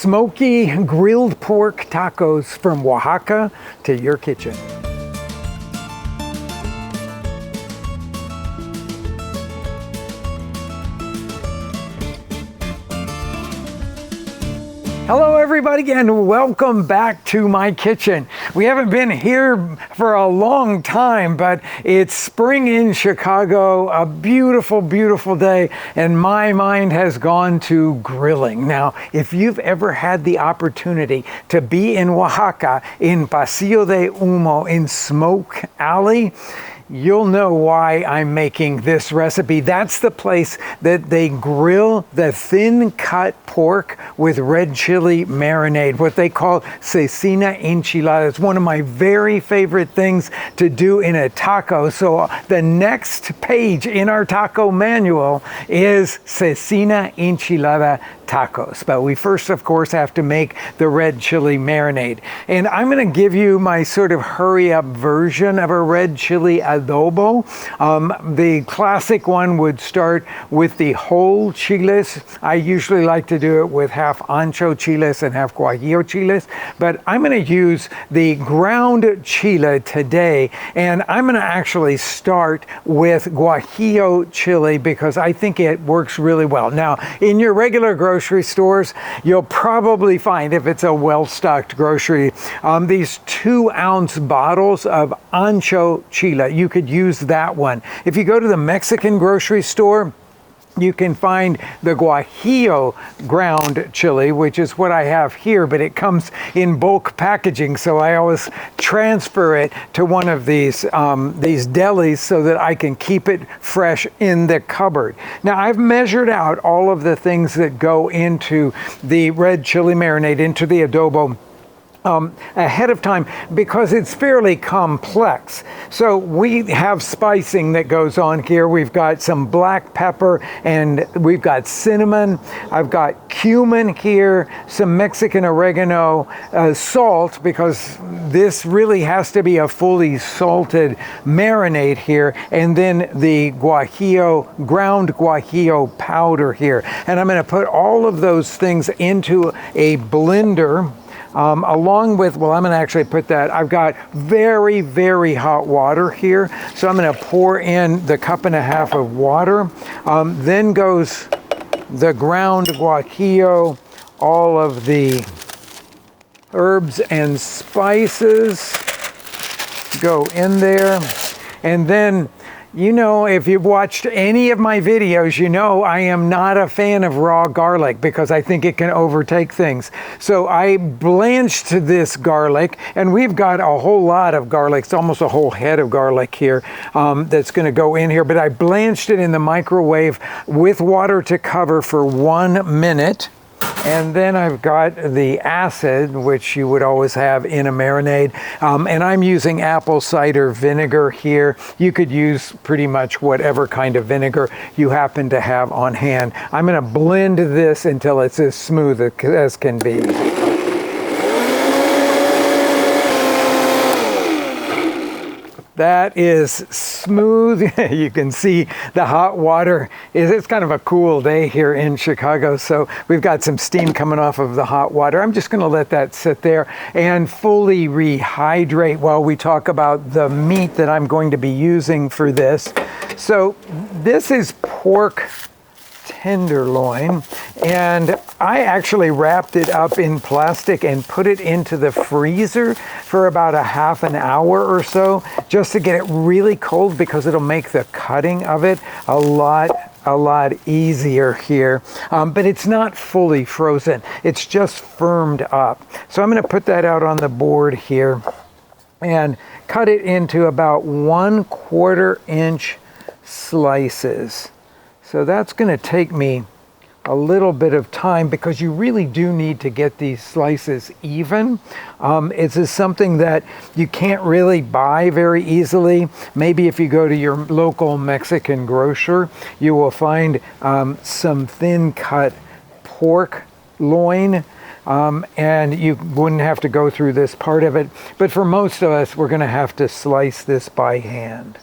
smoky grilled pork tacos from Oaxaca to your kitchen. Hello everybody and welcome back to my kitchen. We haven't been here for a long time, but it's spring in Chicago, a beautiful, beautiful day, and my mind has gone to grilling. Now, if you've ever had the opportunity to be in Oaxaca, in Pasillo de Humo, in Smoke Alley, you'll know why I'm making this recipe. That's the place that they grill the thin cut pork with red chili marinade, what they call Cecina Enchilada. It's one of my very favorite things to do in a taco. So the next page in our taco manual is Cecina Enchilada tacos. But we first, of course, have to make the red chili marinade. And I'm going to give you my sort of hurry up version of a red chili adobo. The classic one would start with the whole chiles. I usually like to do it with half ancho chiles and half Guajillo chiles, but I'm going to use the ground chile today, and I'm going to actually start with Guajillo chili because I think it works really well. Now, in your regular grocery stores, you'll probably find, if it's a well-stocked grocery, these 2-ounce bottles of ancho chile. You could use that one. If you go to the Mexican grocery store, you can find the Guajillo ground chili, which is what I have here, but it comes in bulk packaging, so I always transfer it to one of these delis so that I can keep it fresh in the cupboard. Now, I've measured out all of the things that go into the red chili marinade, into the adobo, ahead of time because it's fairly complex. So we have spicing that goes on here. We've got some black pepper and we've got cinnamon. I've got cumin here, some Mexican oregano, salt, because this really has to be a fully salted marinade here, and then the Guajillo, ground Guajillo powder here. And I'm going to put all of those things into a blender. Along with, well, I'm going to actually put that, I've got very, very hot water here. So I'm going to pour in the 1.5 cups of water. Then goes the ground Guajillo, all of the herbs and spices go in there. And then, you know, if you've watched any of my videos, you know I am not a fan of raw garlic because I think it can overtake things. So I blanched this garlic, and we've got a whole lot of garlic. It's almost a whole head of garlic here that's going to go in here. But I blanched it in the microwave with water to cover for 1 minute. And then I've got the acid, which you would always have in a marinade. And I'm using apple cider vinegar here. You could use pretty much whatever kind of vinegar you happen to have on hand. I'm going to blend this until it's as smooth as can be. That is smooth. You can see the hot water. It's kind of a cool day here in Chicago, so we've got some steam coming off of the hot water. I'm just going to let that sit there and fully rehydrate while we talk about the meat that I'm going to be using for this. So this is pork tenderloin, and I actually wrapped it up in plastic and put it into the freezer for about a half an hour or so, just to get it really cold, because it'll make the cutting of it a lot easier here. But it's not fully frozen, it's just firmed up. So I'm going to put that out on the board here and cut it into about 1/4 inch slices. So that's going to take me a little bit of time because you really do need to get these slices even. This is something that you can't really buy very easily. Maybe if you go to your local Mexican grocer, you will find some thin cut pork loin, and you wouldn't have to go through this part of it. But for most of us, we're going to have to slice this by hand.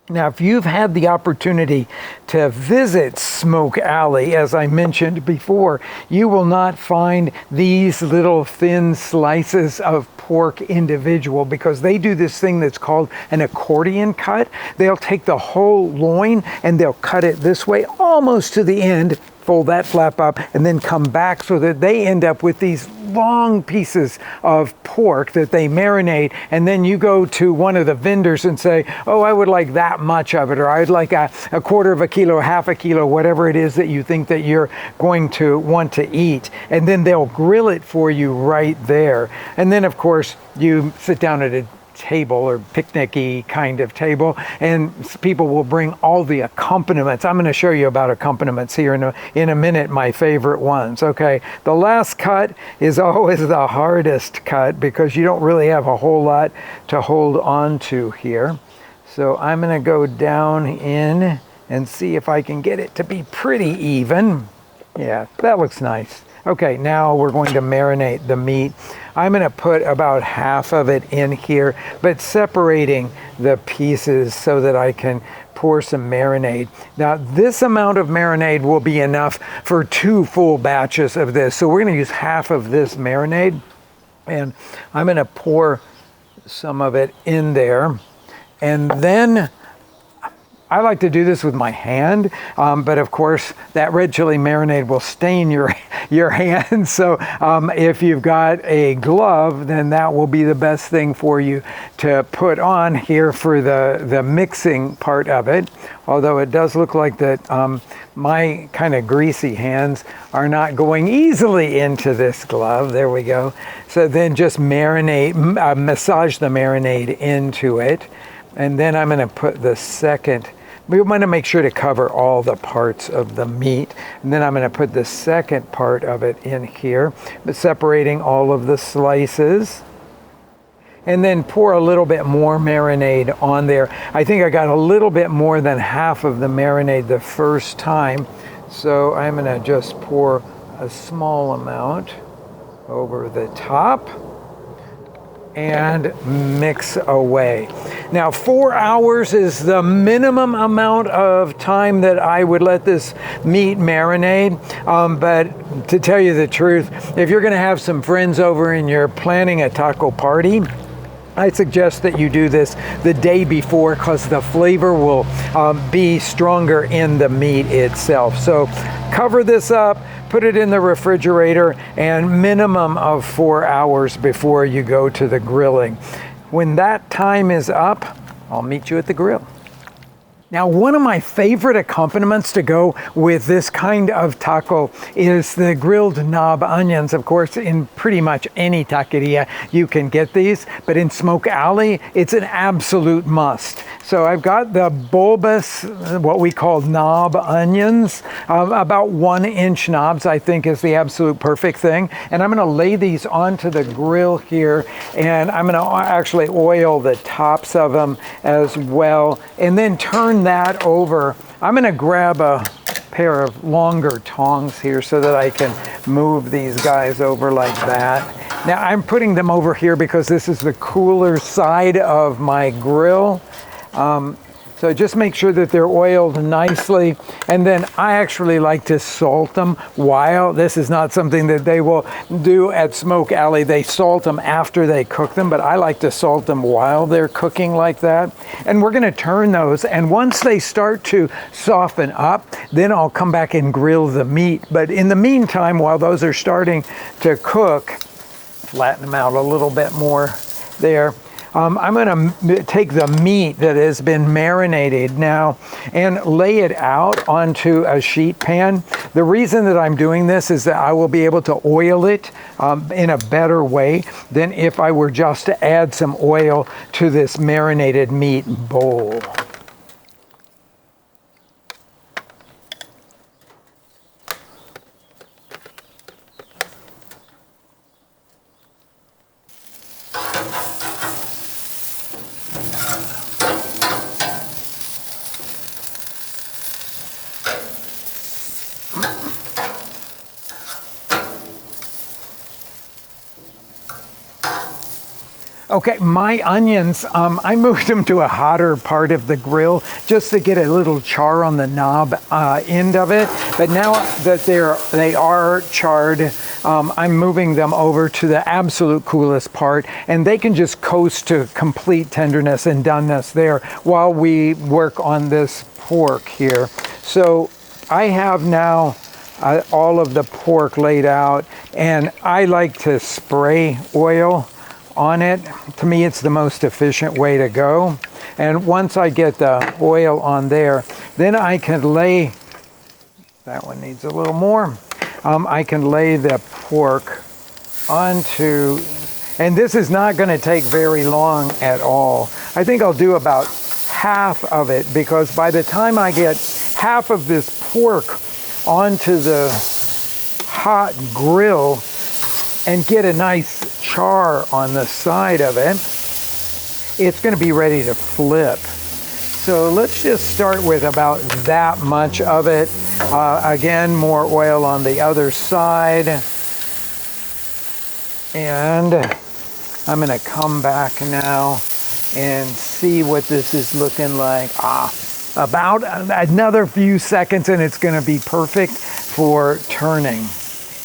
Now, if you've had the opportunity to visit Smoke Alley, as I mentioned before, you will not find these little thin slices of pork individual, because they do this thing that's called an accordion cut. They'll take the whole loin and they'll cut it this way almost to the end, fold that flap up, and then come back, so that they end up with these long pieces of pork that they marinate. And then you go to one of the vendors and say, oh, I would like that much of it, or I'd like a quarter of a kilo, half a kilo, whatever it is that you think that you're going to want to eat. And then they'll grill it for you right there. And then, of course, you sit down at a table, or picnic-y kind of table, and people will bring all the accompaniments. I'm going to show you about accompaniments here in a minute, my favorite ones. Okay, the last cut is always the hardest cut, because you don't really have a whole lot to hold on to here. So I'm going to go down in and see if I can get it to be pretty even. Yeah, that looks nice. Okay, now we're going to marinate the meat. I'm going to put about half of it in here, but separating the pieces so that I can pour some marinade. Now, this amount of marinade will be enough for 2 full batches of this. So we're going to use half of this marinade, and I'm going to pour some of it in there. And then I like to do this with my hand, but of course that red chili marinade will stain your hands. So if you've got a glove, then that will be the best thing for you to put on here for the mixing part of it. Although it does look like that my kind of greasy hands are not going easily into this glove. There we go. So then just marinate, massage the marinade into it. And then I'm going to put the second. We want to make sure to cover all the parts of the meat. And then I'm going to put the second part of it in here, but separating all of the slices. And then pour a little bit more marinade on there. I think I got a little bit more than half of the marinade the first time. So I'm going to just pour a small amount over the top and mix away. Now, 4 hours is the minimum amount of time that I would let this meat marinate. But to tell you the truth, if you're going to have some friends over and you're planning a taco party, I suggest that you do this the day before, because the flavor will be stronger in the meat itself. So cover this up, put it in the refrigerator, and minimum of 4 hours before you go to the grilling. When that time is up, I'll meet you at the grill. Now, one of my favorite accompaniments to go with this kind of taco is the grilled knob onions. Of course, in pretty much any taqueria, you can get these, but in Smoke Alley, it's an absolute must. So I've got the bulbous, what we call knob onions, about 1-inch knobs, I think is the absolute perfect thing. And I'm gonna lay these onto the grill here, and I'm gonna actually oil the tops of them as well, and then turn that over. I'm going to grab a pair of longer tongs here so that I can move these guys over like that. Now I'm putting them over here because this is the cooler side of my grill. So just make sure that they're oiled nicely. And then I actually like to salt them while. This is not something that they will do at Smoke Alley. They salt them after they cook them, but I like to salt them while they're cooking like that. And we're going to turn those. And once they start to soften up, then I'll come back and grill the meat. But in the meantime, while those are starting to cook, flatten them out a little bit more there. I'm going to take the meat that has been marinated now and lay it out onto a sheet pan. The reason that I'm doing this is that I will be able to oil it in a better way than if I were just to add some oil to this marinated meat bowl. Okay, my onions, I moved them to a hotter part of the grill just to get a little char on the knob end of it. But now that they are charred, I'm moving them over to the absolute coolest part, and they can just coast to complete tenderness and doneness there while we work on this pork here. So I have now all of the pork laid out, and I like to spray oil on it. To me, it's the most efficient way to go. And once I get the oil on there, then I can lay, that one needs a little more, I can lay the pork onto, and this is not going to take very long at all. I think I'll do about half of it, because by the time I get half of this pork onto the hot grill and get a nice char on the side of it, it's going to be ready to flip. So let's just start with about that much of it. Again, more oil on the other side. And I'm going to come back now and see what this is looking like. About another few seconds and it's going to be perfect for turning.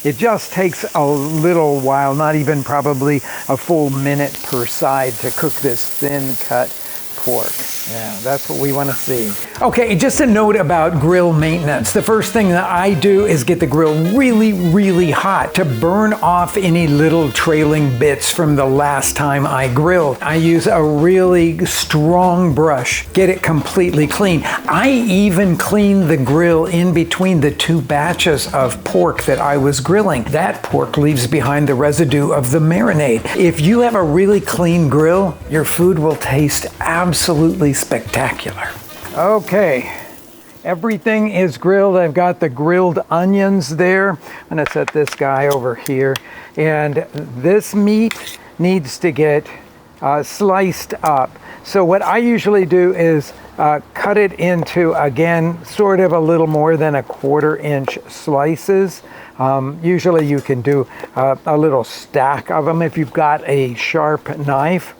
It just takes a little while, not even probably a full minute per side, to cook this thin cut pork. Yeah, that's what we want to see. Okay, just a note about grill maintenance. The first thing that I do is get the grill really, really hot to burn off any little trailing bits from the last time I grilled. I use a really strong brush, get it completely clean. I even clean the grill in between the two batches of pork that I was grilling. That pork leaves behind the residue of the marinade. If you have a really clean grill, your food will taste absolutely spectacular. Okay, everything is grilled. I've got the grilled onions there. I'm gonna set this guy over here. And this meat needs to get sliced up. So what I usually do is cut it into, again, sort of a little more than a 1/4 inch slices. Usually you can do a little stack of them if you've got a sharp knife.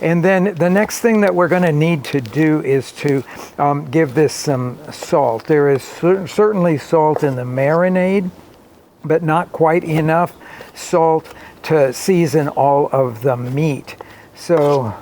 And then the next thing that we're going to need to do is to give this some salt. There is certainly salt in the marinade, but not quite enough salt to season all of the meat. So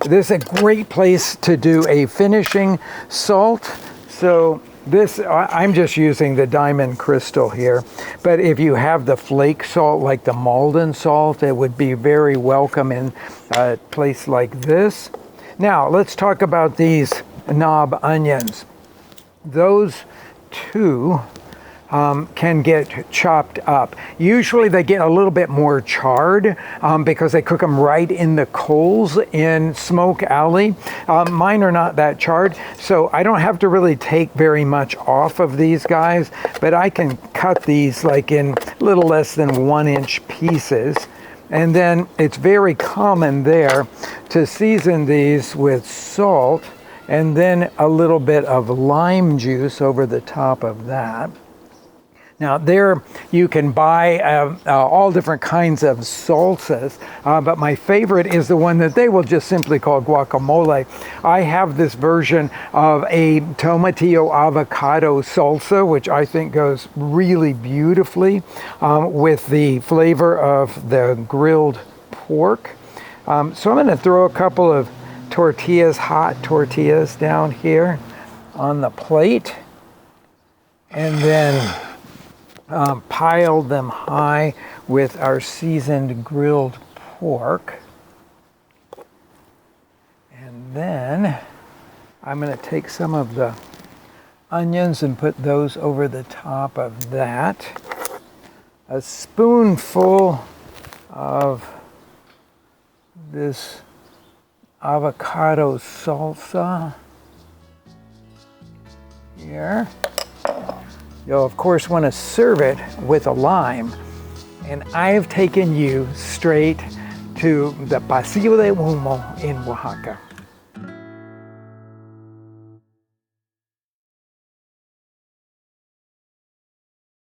this is a great place to do a finishing salt. So this, I'm just using the diamond crystal here, but if you have the flake salt like the Malden salt, it would be very welcome in a place like this. Now let's talk about these knob onions. Those two can get chopped up. Usually they get a little bit more charred because they cook them right in the coals in Smoke Alley. Mine are not that charred, so I don't have to really take very much off of these guys, but I can cut these like in a little less than 1 inch pieces. And then it's very common there to season these with salt and then a little bit of lime juice over the top of that. Now there you can buy all different kinds of salsas, but my favorite is the one that they will just simply call guacamole. I have this version of a tomatillo avocado salsa, which I think goes really beautifully with the flavor of the grilled pork. So I'm going to throw a couple of tortillas, hot tortillas, down here on the plate, and then pile them high with our seasoned grilled pork. And then I'm going to take some of the onions and put those over the top of that. A spoonful of this avocado salsa here. You'll of course want to serve it with a lime, and I've taken you straight to the Pasillo de Humo in Oaxaca.